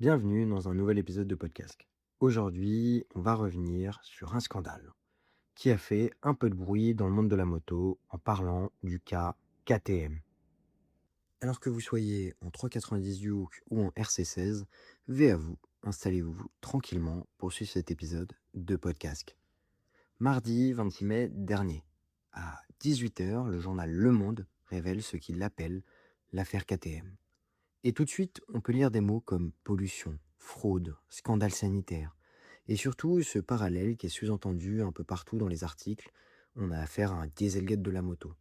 Bienvenue dans un nouvel épisode de podcast. Aujourd'hui, on va revenir sur un scandale qui a fait un peu de bruit dans le monde de la moto en parlant du cas KTM. Alors que vous soyez en 390 Duke ou en RC16, V à vous, installez-vous tranquillement pour suivre cet épisode de podcast. Mardi 26 mai dernier, à 18 h, le journal Le Monde révèle ce qu'il appelle l'affaire KTM. Et tout de suite, on peut lire des mots comme pollution, fraude, scandale sanitaire. Et surtout, ce parallèle qui est sous-entendu un peu partout dans les articles, on a affaire à un Dieselgate de la moto.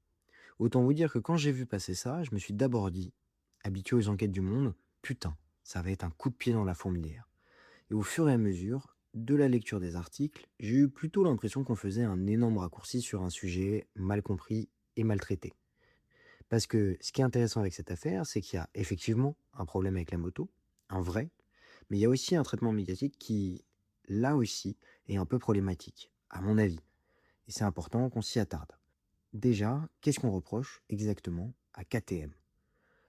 Autant vous dire que quand j'ai vu passer ça, je me suis d'abord dit, habitué aux enquêtes du monde, putain, ça va être un coup de pied dans la fourmilière. Et au fur et à mesure de la lecture des articles, j'ai eu plutôt l'impression qu'on faisait un énorme raccourci sur un sujet mal compris et maltraité. Parce que ce qui est intéressant avec cette affaire, c'est qu'il y a effectivement un problème avec la moto, un vrai, mais il y a aussi un traitement médiatique qui, là aussi, est un peu problématique, à mon avis. Et c'est important qu'on s'y attarde. Déjà, qu'est-ce qu'on reproche exactement à KTM?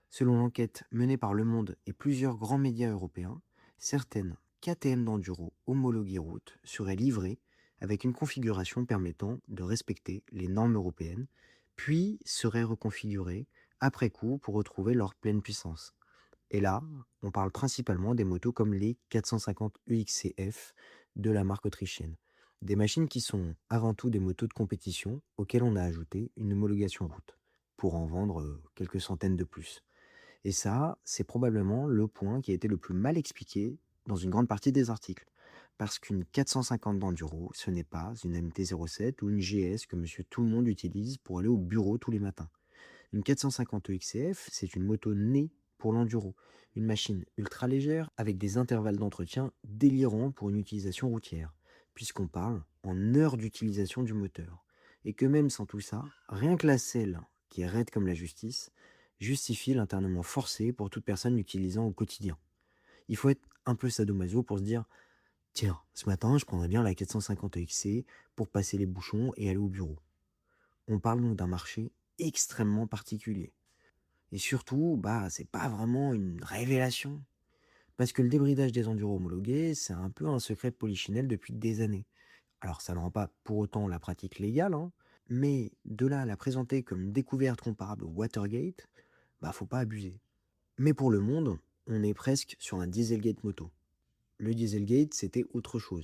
Selon l'enquête menée par Le Monde et plusieurs grands médias européens, certaines KTM d'enduro homologuées route seraient livrées avec une configuration permettant de respecter les normes européennes, puis seraient reconfigurées après coup pour retrouver leur pleine puissance. Et là, on parle principalement des motos comme les 450 EXCF de la marque autrichienne. Des machines qui sont avant tout des motos de compétition auxquelles on a ajouté une homologation route pour en vendre quelques centaines de plus. Et ça, c'est probablement le point qui a été le plus mal expliqué dans une grande partie des articles. Parce qu'une 450 d'enduro, ce n'est pas une MT-07 ou une GS que monsieur tout le monde utilise pour aller au bureau tous les matins. Une 450 EXCF, c'est une moto née pour l'enduro. Une machine ultra légère avec des intervalles d'entretien délirants pour une utilisation routière, puisqu'on parle en heures d'utilisation du moteur. Et que même sans tout ça, rien que la selle, qui est raide comme la justice, justifie l'internement forcé pour toute personne l'utilisant au quotidien. Il faut être un peu sadomaso pour se dire tiens, ce matin, je prendrais bien la 450 EXC pour passer les bouchons et aller au bureau. On parle donc d'un marché extrêmement particulier. Et surtout, c'est pas vraiment une révélation. Parce que le débridage des enduros homologués, c'est un peu un secret de polichinelle depuis des années. Alors ça ne rend pas pour autant la pratique légale, hein, mais de là à la présenter comme une découverte comparable au Watergate, faut pas abuser. Mais pour le monde, on est presque sur un Dieselgate moto. Le Dieselgate, c'était autre chose.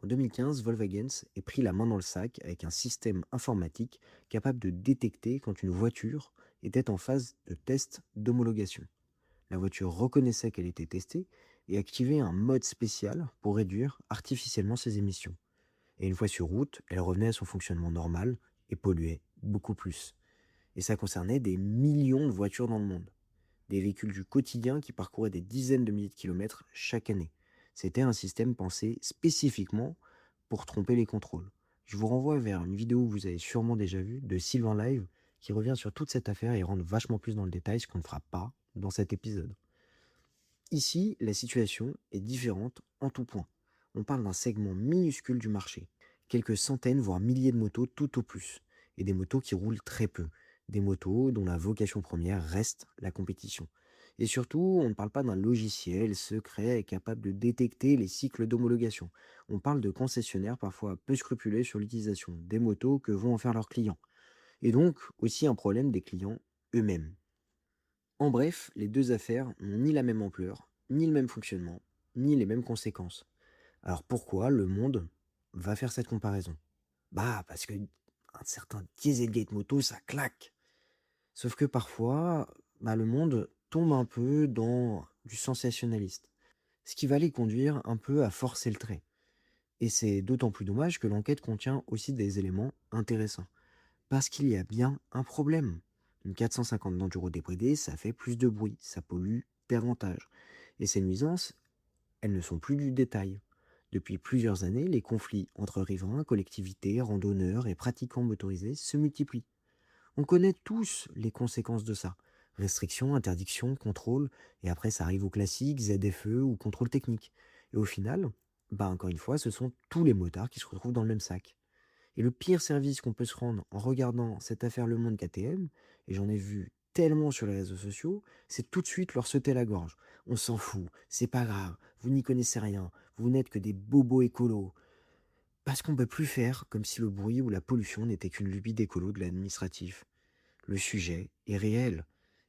En 2015, Volkswagen est pris la main dans le sac avec un système informatique capable de détecter quand une voiture était en phase de test d'homologation. La voiture reconnaissait qu'elle était testée et activait un mode spécial pour réduire artificiellement ses émissions. Et une fois sur route, elle revenait à son fonctionnement normal et polluait beaucoup plus. Et ça concernait des millions de voitures dans le monde. Des véhicules du quotidien qui parcouraient des dizaines de milliers de kilomètres chaque année. C'était un système pensé spécifiquement pour tromper les contrôles. Je vous renvoie vers une vidéo que vous avez sûrement déjà vue de Sylvain Live qui revient sur toute cette affaire et rentre vachement plus dans le détail, ce qu'on ne fera pas dans cet épisode. Ici, la situation est différente en tout point. On parle d'un segment minuscule du marché, quelques centaines voire milliers de motos tout au plus, et des motos qui roulent très peu, des motos dont la vocation première reste la compétition. Et surtout, on ne parle pas d'un logiciel secret capable de détecter les cycles d'homologation. On parle de concessionnaires parfois peu scrupuleux sur l'utilisation des motos que vont en faire leurs clients. Et donc aussi un problème des clients eux-mêmes. En bref, les deux affaires n'ont ni la même ampleur, ni le même fonctionnement, ni les mêmes conséquences. Alors pourquoi le monde va faire cette comparaison? Parce que un certain Dieselgate moto, ça claque. Sauf que parfois, le monde tombe un peu dans du sensationnaliste. Ce qui va les conduire un peu à forcer le trait. Et c'est d'autant plus dommage que l'enquête contient aussi des éléments intéressants. Parce qu'il y a bien un problème. Une 450 d'enduro débridée, ça fait plus de bruit, ça pollue davantage. Et ces nuisances, elles ne sont plus du détail. Depuis plusieurs années, les conflits entre riverains, collectivités, randonneurs et pratiquants motorisés se multiplient. On connaît tous les conséquences de ça. Restrictions, interdictions, contrôle, et après ça arrive au classique, ZFE ou contrôle technique. Et au final, encore une fois, ce sont tous les motards qui se retrouvent dans le même sac. Et le pire service qu'on peut se rendre en regardant cette affaire Le Monde KTM, et j'en ai vu tellement sur les réseaux sociaux, c'est tout de suite leur sauter à la gorge. On s'en fout, c'est pas grave, vous n'y connaissez rien, vous n'êtes que des bobos écolos. Parce qu'on peut plus faire comme si le bruit ou la pollution n'était qu'une lubie d'écolo de l'administratif. Le sujet est réel,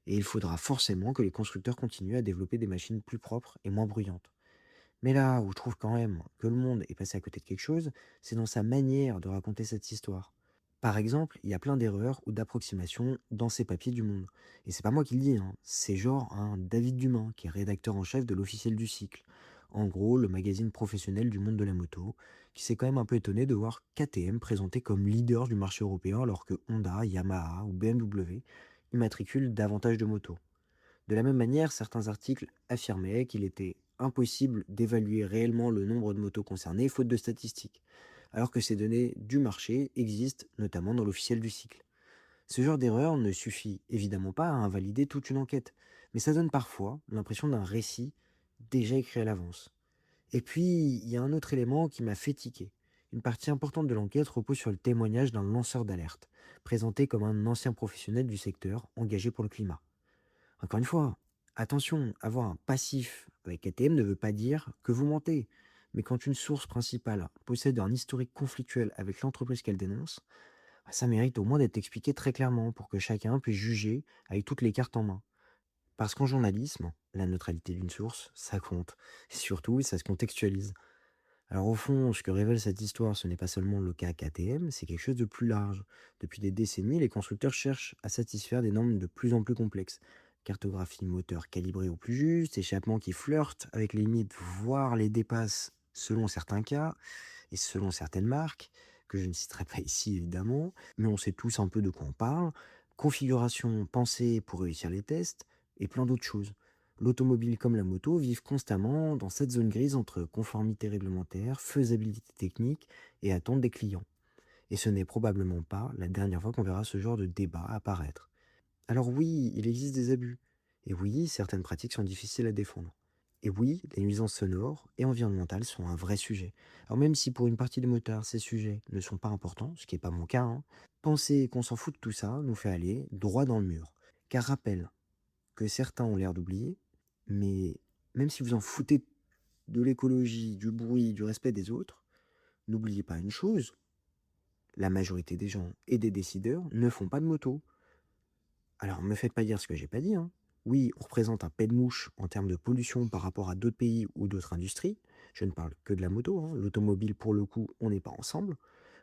et il faudra forcément que les constructeurs continuent à développer des machines plus propres et moins bruyantes. Mais là où je trouve quand même que le monde est passé à côté de quelque chose, c'est dans sa manière de raconter cette histoire. Par exemple, il y a plein d'erreurs ou d'approximations dans ces papiers du Monde. Et c'est pas moi qui le dis, hein. C'est genre un David Dumas, qui est rédacteur en chef de l'Officiel du Cycle. En gros, le magazine professionnel du monde de la moto, qui s'est quand même un peu étonné de voir KTM présenté comme leader du marché européen alors que Honda, Yamaha ou BMW immatriculent davantage de motos. De la même manière, certains articles affirmaient qu'il était impossible d'évaluer réellement le nombre de motos concernées faute de statistiques, alors que ces données du marché existent notamment dans l'officiel du cycle. Ce genre d'erreur ne suffit évidemment pas à invalider toute une enquête, mais ça donne parfois l'impression d'un récit déjà écrit à l'avance. Et puis, il y a un autre élément qui m'a fait tiquer. Une partie importante de l'enquête repose sur le témoignage d'un lanceur d'alerte, présenté comme un ancien professionnel du secteur engagé pour le climat. Encore une fois, attention, avoir un passif avec ATM ne veut pas dire que vous mentez. Mais quand une source principale possède un historique conflictuel avec l'entreprise qu'elle dénonce, bah, ça mérite au moins d'être expliqué très clairement pour que chacun puisse juger avec toutes les cartes en main. Parce qu'en journalisme, la neutralité d'une source, ça compte. Et surtout, ça se contextualise. Alors au fond, ce que révèle cette histoire, ce n'est pas seulement le cas KTM, c'est quelque chose de plus large. Depuis des décennies, les constructeurs cherchent à satisfaire des normes de plus en plus complexes. Cartographie moteur calibrée au plus juste, échappements qui flirtent avec les limites, voire les dépassent selon certains cas et selon certaines marques, que je ne citerai pas ici évidemment, mais on sait tous un peu de quoi on parle, configuration pensée pour réussir les tests, et plein d'autres choses. L'automobile comme la moto vivent constamment dans cette zone grise entre conformité réglementaire, faisabilité technique et attente des clients. Et ce n'est probablement pas la dernière fois qu'on verra ce genre de débat apparaître. Alors oui, il existe des abus. Et oui, certaines pratiques sont difficiles à défendre. Et oui, les nuisances sonores et environnementales sont un vrai sujet. Alors même si pour une partie des motards, ces sujets ne sont pas importants, ce qui n'est pas mon cas, hein, penser qu'on s'en fout de tout ça nous fait aller droit dans le mur. Car rappel que certains ont l'air d'oublier, mais même si vous en foutez de l'écologie, du bruit, du respect des autres, n'oubliez pas une chose, la majorité des gens et des décideurs ne font pas de moto. Alors, me faites pas dire ce que j'ai pas dit, hein. Oui, on représente un pet de mouche en termes de pollution par rapport à d'autres pays ou d'autres industries. Je ne parle que de la moto, hein. L'automobile, pour le coup, on n'est pas ensemble.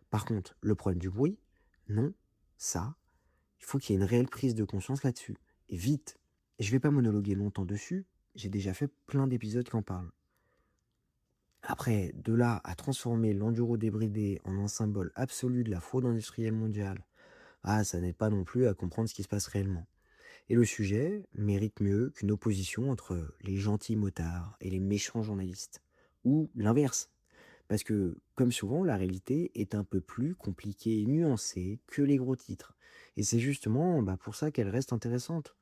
Par contre, le problème du bruit, non, ça, il faut qu'il y ait une réelle prise de conscience là-dessus. Et vite. Et je vais pas monologuer longtemps dessus, j'ai déjà fait plein d'épisodes qui en parlent. Après, de là à transformer l'enduro débridé en un symbole absolu de la fraude industrielle mondiale, ah, ça n'aide pas non plus à comprendre ce qui se passe réellement. Et le sujet mérite mieux qu'une opposition entre les gentils motards et les méchants journalistes. Ou l'inverse. Parce que, comme souvent, la réalité est un peu plus compliquée et nuancée que les gros titres. Et c'est justement pour ça qu'elle reste intéressante.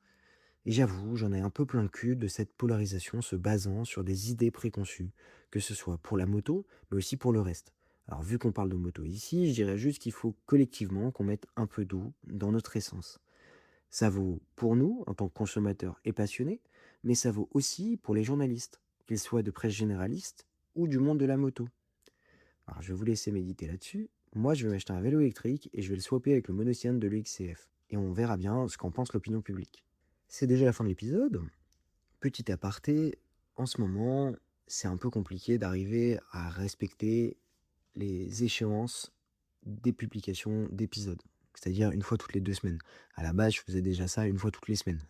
Et j'avoue, j'en ai un peu plein le cul de cette polarisation se basant sur des idées préconçues, que ce soit pour la moto, mais aussi pour le reste. Alors vu qu'on parle de moto ici, je dirais juste qu'il faut collectivement qu'on mette un peu d'eau dans notre essence. Ça vaut pour nous, en tant que consommateurs et passionnés, mais ça vaut aussi pour les journalistes, qu'ils soient de presse généraliste ou du monde de la moto. Alors je vais vous laisser méditer là-dessus. Moi, je vais m'acheter un vélo électrique et je vais le swapper avec le monocyanne de l'EXCF. Et on verra bien ce qu'en pense l'opinion publique. C'est déjà la fin de l'épisode. Petit aparté, en ce moment, c'est un peu compliqué d'arriver à respecter les échéances des publications d'épisodes. C'est-à-dire une fois toutes les 2 semaines. À la base, je faisais déjà ça une fois toutes les semaines.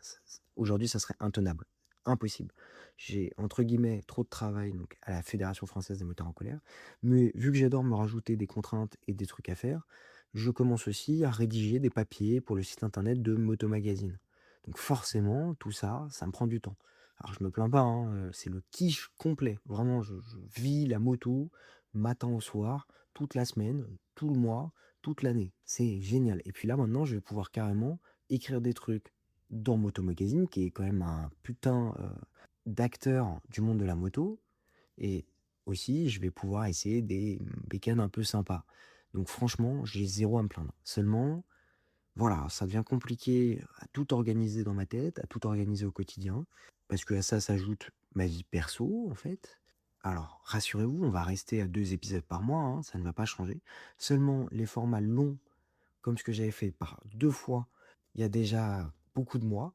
Aujourd'hui, ça serait intenable. Impossible. J'ai, entre guillemets, trop de travail donc, à la Fédération française des moteurs en colère. Mais vu que j'adore me rajouter des contraintes et des trucs à faire, je commence aussi à rédiger des papiers pour le site internet de Moto Magazine. Donc forcément, tout ça, ça me prend du temps. Alors je me plains pas, hein, c'est le kiff complet. Vraiment, je vis la moto matin au soir, toute la semaine, tout le mois, toute l'année. C'est génial. Et puis là, maintenant, je vais pouvoir carrément écrire des trucs dans Moto Magazine, qui est quand même un putain d'acteur du monde de la moto. Et aussi, je vais pouvoir essayer des bécanes un peu sympas. Donc franchement, j'ai zéro à me plaindre. Seulement, Voilà, ça devient compliqué à tout organiser dans ma tête, à tout organiser au quotidien, parce qu'à ça s'ajoute ma vie perso, en fait. Alors, rassurez-vous, on va rester à 2 épisodes par mois, hein, ça ne va pas changer. Seulement, les formats longs, comme ce que j'avais fait par 2 fois, il y a déjà beaucoup de mois,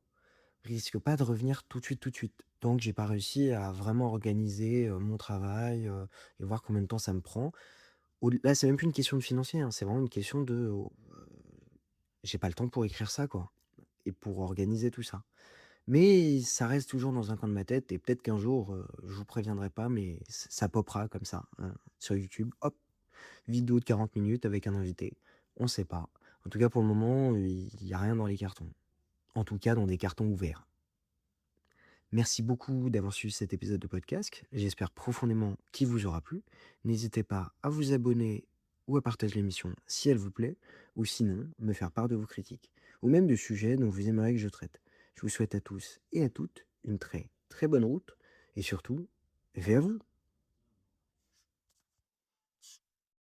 risquent pas de revenir tout de suite, tout de suite. Donc j'ai pas réussi à vraiment organiser, mon travail, et voir combien de temps ça me prend. Là, c'est même plus une question de financier, hein, c'est vraiment une question de, j'ai pas le temps pour écrire ça, quoi, et pour organiser tout ça. Mais ça reste toujours dans un coin de ma tête et peut-être qu'un jour, je vous préviendrai pas, mais ça popera comme ça, sur YouTube. Hop, vidéo de 40 minutes avec un invité. On sait pas. En tout cas, pour le moment, il y a rien dans les cartons. En tout cas, dans des cartons ouverts. Merci beaucoup d'avoir suivi cet épisode de podcast. J'espère profondément qu'il vous aura plu. N'hésitez pas à vous abonner ou à partager l'émission si elle vous plaît, ou sinon me faire part de vos critiques, ou même de sujets dont vous aimeriez que je traite. Je vous souhaite à tous et à toutes une très très bonne route, et surtout, veillez à vous.